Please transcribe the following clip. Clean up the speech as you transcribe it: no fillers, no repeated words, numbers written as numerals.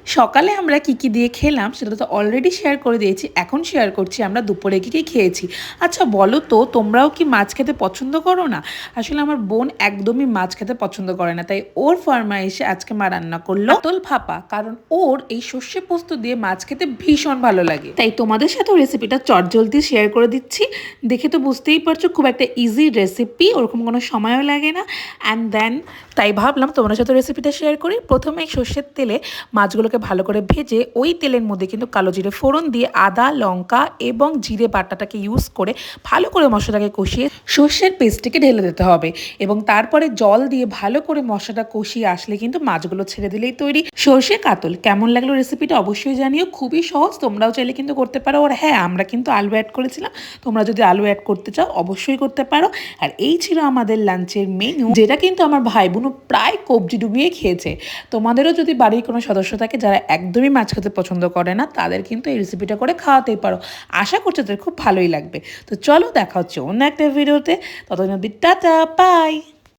সকালে আমরা কি দিয়ে খেলাম সেটা তো অলরেডি শেয়ার করে দিয়েছি। এখন শেয়ার করছি আমরা দুপুরে কি খেয়েছি। আচ্ছা বলো তো, তোমরাও কি মাছ খেতে পছন্দ করো না? আসলে আমার বোন একদমই মাছ খেতে পছন্দ করে না, তাই ওর ফরমাইশে আজকে মা রান্না করলো কাতল ভাপা। কারণ ওর এই সর্ষে পোস্ত দিয়ে মাছ খেতে ভীষণ ভালো লাগে, তাই তোমাদের সাথেও রেসিপিটা চটজলদি শেয়ার করে দিচ্ছি। দেখে তো বুঝতেই পারছো খুব একটা ইজি রেসিপি, ওরকম কোনো সময়ও লাগে না। অ্যান্ড দেন তাই ভাবলাম তোমাদের সাথে রেসিপিটা শেয়ার করি। প্রথমে সর্ষের তেলে মাছগুলোকে ভালো করে ভেজে ওই তেলের মধ্যে কিন্তু কালো জিরে ফোড়ন দিয়ে আদা লঙ্কা এবং জিরে বাটাটাকে ইউজ করে ভালো করে মশলাটাকে কষিয়ে সর্ষের পেস্টটিকে ঢেলে দিতে হবে এবং তারপরে জল দিয়ে ভালো করে মশলাটা কষিয়ে আসলে কিন্তু মাছগুলো ছেড়ে দিলেই তৈরি সর্ষে কাতল। কেমন লাগলো রেসিপিটা অবশ্যই জানিও, খুবই সহজ, তোমরাও চাইলে কিন্তু করতে পারো। আর হ্যাঁ, আমরা কিন্তু আলু অ্যাড করেছিলাম, তোমরা যদি আলু অ্যাড করতে চাও অবশ্যই করতে পারো। আর এই ছিল আমাদের লাঞ্চের মেনু, যেটা কিন্তু আমার ভাই বোনও প্রায় কবজি ডুবিয়ে খেয়েছে। তোমাদেরও যদি বাড়ির কোনো সদস্য থাকে যারা একদমই মাছ খেতে পছন্দ করে না, তাদের কিন্তু এই রেসিপিটা করে খাওয়াতেই পারো। আশা করছি তাদের খুব ভালোই লাগবে। তো চলো দেখা হচ্ছে অন্য একটা ভিডিওতে, ততদিন অবধি টাটা, বাই।